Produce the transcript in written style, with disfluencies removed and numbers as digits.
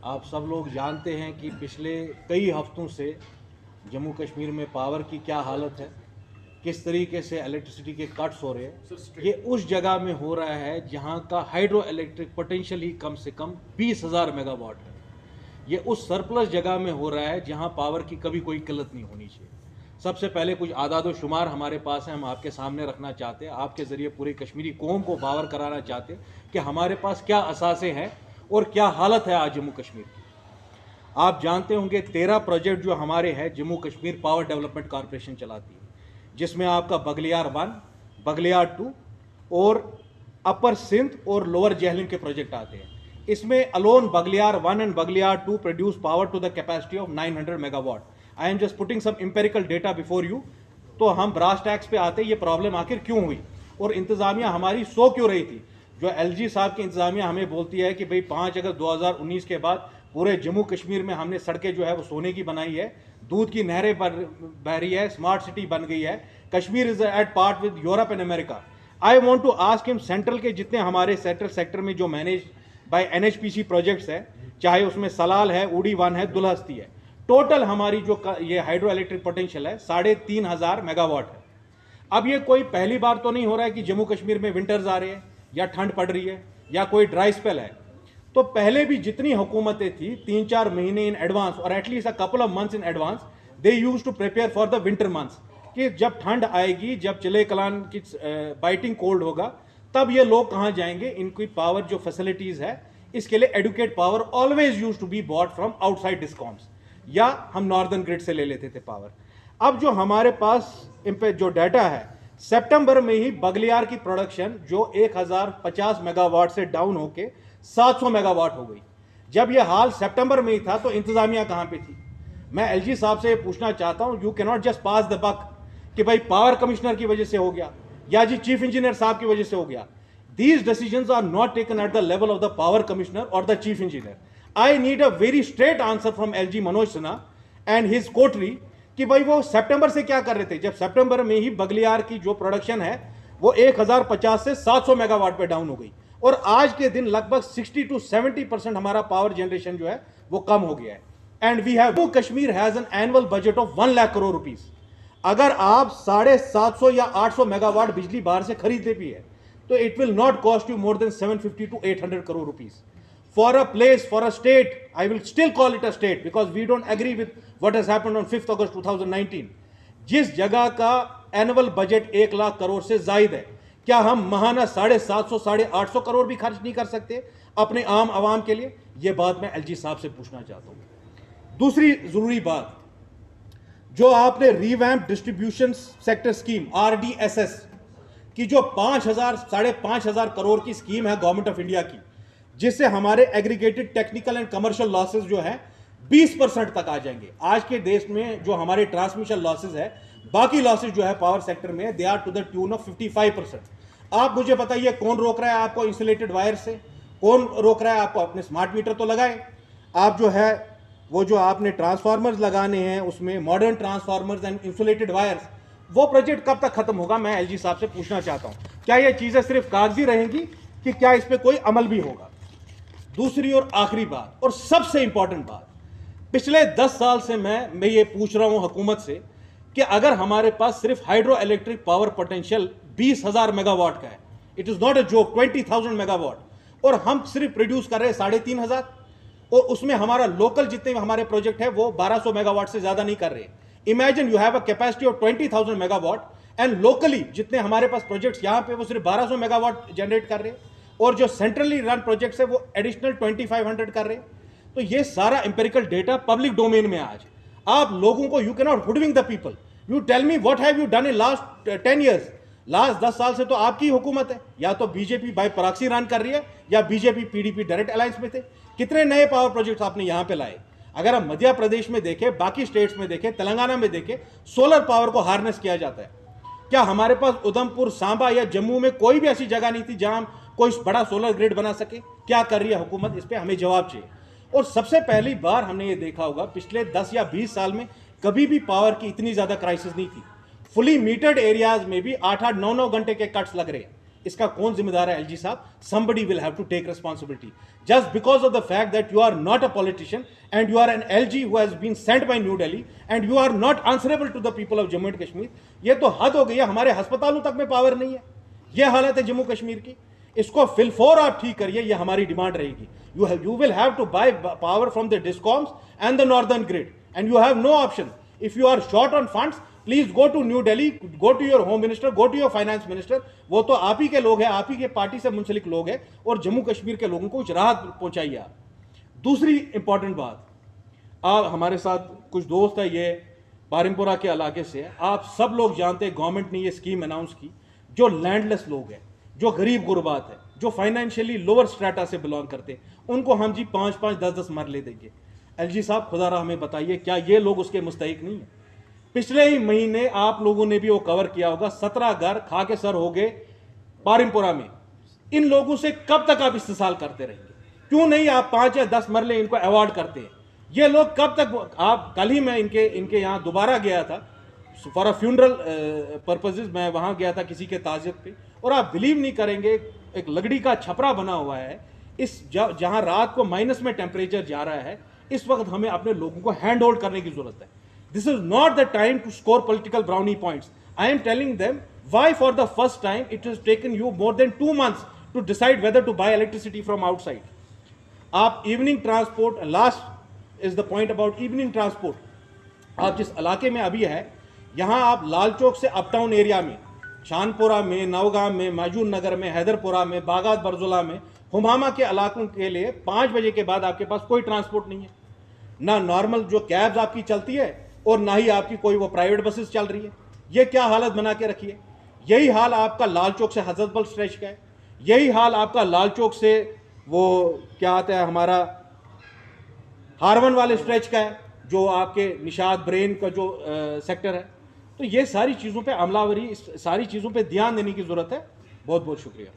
आप सब लोग जानते हैं कि पिछले कई हफ्तों से जम्मू कश्मीर में पावर की क्या हालत है, किस तरीके से इलेक्ट्रिसिटी के कट्स हो रहे हैं। ये उस जगह में हो रहा है जहां का हाइड्रो इलेक्ट्रिक पोटेंशियल ही कम से कम 20,000 मेगावाट है। ये उस सरप्लस जगह में हो रहा है जहां पावर की कभी कोई किल्लत नहीं होनी चाहिए। सबसे पहले कुछ आदाद व शुमार हमारे पास है, हम आपके सामने रखना चाहते हैं, आपके ज़रिए पूरी कश्मीरी कौम को बावर कराना चाहते हैं कि हमारे पास क्या असासे हैं और क्या हालत है आज जम्मू कश्मीर की। आप जानते होंगे 13 प्रोजेक्ट जो हमारे हैं Jammu Kashmir power development corporation चलाती है, जिसमें आपका बगलियार 1, बगलियार 2 और अपर सिंध और लोअर जेहलम के प्रोजेक्ट आते हैं। इसमें alone Baglihar 1 and Baglihar 2 produce power to the capacity of 900 megawatt. I am just putting some empirical data before you. तो हम ब्रास टैक्स पे आते, ये प्रॉब्लम आखिर क्यों हुई और इंतजामिया हमारी सो क्यों रही थी। जो एलजी साहब की इंतजामिया हमें बोलती है कि भाई 5 अगस्त 2019 के बाद पूरे जम्मू कश्मीर में हमने सड़कें जो है वो सोने की बनाई है, दूध की नहरें बह रही है, स्मार्ट सिटी बन गई है, Kashmir is at par with Europe and America. I want to ask him, central के जितने हमारे सेक्टर में जो मैनेज बाय एनएचपीसी प्रोजेक्ट्स है, चाहे उसमें सलाल है, उड़ी 1 है, दुलहस्ती है, टोटल हमारी जो ये हाइड्रो इलेक्ट्रिक पोटेंशियल है 3,500 मेगावाट है। अब ये कोई पहली बार तो नहीं हो रहा है कि जम्मू कश्मीर में विंटर्स आ रहे हैं या ठंड पड़ रही है या कोई ड्राई स्पेल है। तो पहले भी जितनी हुकूमतें थी 3-4 महीने इन एडवांस और at least a couple of months in advance they use to prepare for the winter months, कि जब ठंड आएगी, जब चिले कलान की बाइटिंग कोल्ड होगा, तब ये लोग कहाँ जाएंगे। इनकी पावर जो फैसिलिटीज है इसके लिए adequate power always use to be bought from outside discoms, या हम नॉर्दर्न ग्रिड से ले लेते थे पावर। अब जो हमारे पास इन पे जो डाटा है, सितंबर में ही बगलियार की प्रोडक्शन जो 1050 मेगावाट से डाउन होके 700 मेगावाट हो गई। जब यह हाल सितंबर में ही था तो इंतजामिया कहां पे थी। मैं एलजी साहब से पूछना चाहता हूं, you can not just pass the buck कि भाई पावर कमिश्नर की वजह से हो गया या जी चीफ इंजीनियर साहब की वजह से हो गया। These decisions are not taken at the level of the power commissioner और the chief engineer. I need a very straight answer from LG Manoj Sinha and his coterie कि भाई वो सितंबर से क्या कर रहे थे, जब सितंबर में ही बगलियार की जो प्रोडक्शन है वो 1050 से 700 मेगावाट पे डाउन हो गई और आज के दिन लगभग 60 to 70% हमारा पावर जनरेशन जो है वो कम हो गया है। And we have, Kashmir has an annual budget of 1 lakh crore rupees. अगर आप 750 या 800 मेगावाट बिजली बाहर से खरीदते भी है तो it will not cost you more than 750 to 800 crore rupees. For a place, for a state, I will still call it a state because we don't agree with what has happened on 5th August 2019. जिस जगह का annual budget 1 lakh crore से जायद है, क्या हम महाना 750 850 करोड़ भी खर्च नहीं कर सकते अपने आम आवाम के लिए? ये बात मैं एलजी साहब से पूछना चाहता हूं। दूसरी जरूरी बात, जो आपने revamp distribution sector scheme RDSS की जो 5,000 करोड़ की स्कीम है गवर्नमेंट ऑफ इंडिया की, जिससे हमारे aggregated technical and commercial losses जो है 20% तक आ जाएंगे। आज के देश में जो हमारे ट्रांसमिशन लॉसेस है, बाकी लॉसेस जो है पावर सेक्टर में, they are to the tune of 55%। आप मुझे बताइए कौन रोक रहा है आपको इंसुलेटेड वायर से, कौन रोक रहा है आपको? अपने स्मार्ट मीटर तो लगाए आप, जो है वो जो आपने ट्रांसफार्मर्स लगाने हैं उसमें modern transformers and insulated wires, वो प्रोजेक्ट कब तक खत्म होगा? मैं एलजी साहब से पूछना चाहता हूं, क्या ये चीजें सिर्फ कागजी रहेंगी कि क्या इस पर कोई अमल भी होगा? दूसरी और आखिरी बात और सबसे इंपॉर्टेंट बात, पिछले 10 साल से मैं ये पूछ रहा हूं हुकूमत से कि अगर हमारे पास सिर्फ hydro electric power potential 20,000 megawatt का है, it is not a joke, 20,000 megawatt, और हम सिर्फ प्रोड्यूस कर रहे हैं 3,500, और उसमें हमारा लोकल जितने हमारे प्रोजेक्ट है वो 1200 मेगावाट से ज्यादा नहीं कर रहे। Imagine you have a capacity of 20,000 megawatt and locally जितने हमारे पास प्रोजेक्ट्स यहां पे वो सिर्फ 1200 मेगावाट जनरेट कर रहे हैं, और जो सेंट्रली रन प्रोजेक्ट्स है वो एडिशनल 2500 कर रहे हैं। तो ये सारा इंपेरिकल डेटा पब्लिक डोमेन में आज आप लोगों को, you can not hoodwink the people. You tell me what have you done in last 10 years। Last 10 साल से तो आपकी हुकूमत है, या तो बीजेपी बाय प्रॉक्सी रन कर रही है या बीजेपी PDP डायरेक्ट अलायंस में थे। कितने नए पावर प्रोजेक्ट्स आपने यहां पे लाए? अगर हम मध्य प्रदेश में देखें, बाकी स्टेट्स में देखें, तेलंगाना में देखें, सोलर पावर को हार्नेस किया जाता है। क्या हमारे पास उधमपुर, सांबा या जम्मू में कोई भी ऐसी जगह नहीं थी जहां हम कोई बड़ा सोलर ग्रिड बना सके? क्या कर रही है हुकूमत? इस पे हमें जवाब चाहिए। और सबसे पहली बार हमने ये देखा होगा पिछले 10 या 20 साल में कभी भी पावर की इतनी ज्यादा क्राइसिस नहीं थी। फुली मीटर्ड एरियाज में भी 8-8, 9-9 घंटे के कट्स लग रहे हैं। इसका कौन जिम्मेदार है एलजी साहब? Somebody will have to take responsibility. Just because of the fact that you are not a politician and you are an LG who has been sent by New Delhi and you are not answerable to the people of Jammu and Kashmir, ये तो हद हो गई है. हमारे अस्पतालों तक में पावर नहीं है. ये हालत है जम्मू कश्मीर की. इसको फिलफोर आप ठीक करिए, ये हमारी डिमांड रहेगी. You will have to buy power from the discoms and the northern grid and you have no option. If you are short on funds, please go to new Delhi, go to your home minister, go to your finance minister. वो तो आप ही के लोग हैं, आप ही के party से मुंसलिक लोग हैं, और जम्मू कश्मीर के लोगों को कुछ राहत पहुंचाइए आप. दूसरी इंपॉर्टेंट बात, आप हमारे साथ कुछ दोस्त है, ये पारिमपुरा के इलाके से है. आप सब लोग जानते हैं गवर्नमेंट ने ये स्कीम अनाउंस की. जो लैंडलेस लोग हैं, जो गरीब गुरबात है, जो फाइनेंशियली लोअर स्ट्रेटा से बिलोंग करते हैं, उनको हम जी 5-5, 10-10 मरले देंगे. एलजी साहब खुदा हमें बताइए, क्या ये लोग उसके मुस्तहिक नहीं है? पिछले ही महीने आप लोगों ने भी वो कवर किया होगा, 17 घर खा के सर हो गए पारिमपुरा में. इन लोगों से कब तक आप इस्तेसाल करते रहेंगे? क्यों नहीं आप 5 या 10 मरले इनको अवार्ड करते हैं? ये लोग कब तक? आप कल ही मैं इनके यहाँ दोबारा गया था फॉर अ फ्यूनरल पर्पसेस. मैं वहाँ गया था किसी के ताजियत पे, और आप बिलीव नहीं करेंगे, एक लकड़ी का छपरा बना हुआ है इस जहाँ रात को माइनस में टेम्परेचर जा रहा है. इस वक्त हमें अपने लोगों को हैंड होल्ड करने की जरूरत है. This is not the time to score political brownie points. I am telling them why for the first time it has taken you more than 2 months to decide whether to buy electricity from outside. आप evening transport, last is the point about evening transport. आप जिस इलाके में अभी है, यहाँ आप लाल चौक से अपटाउन एरिया में, शानपुरा में, नवगाम में, माजून नगर में, हैदरपुरा में, बागात बरजुला में, हुमामा के इलाकों के लिए 5 बजे के बाद आपके पास कोई ट्रांसपोर्ट नहीं है. ना नॉर्मल जो कैब्स आपकी चलती है और ना ही आपकी कोई वो प्राइवेट बसेस चल रही है. ये क्या हालत बना के रखी है? यही हाल आपका लाल चौक से हजरतबल स्ट्रेच का है. यही हाल आपका लाल चौक से वो क्या आता है हमारा हारवन वाले स्ट्रेच का है, जो आपके निशाद ब्रेन का जो सेक्टर है. तो ये सारी चीज़ों पे अमलावरी, सारी चीज़ों पे ध्यान देने की ज़रूरत है. बहुत बहुत शुक्रिया.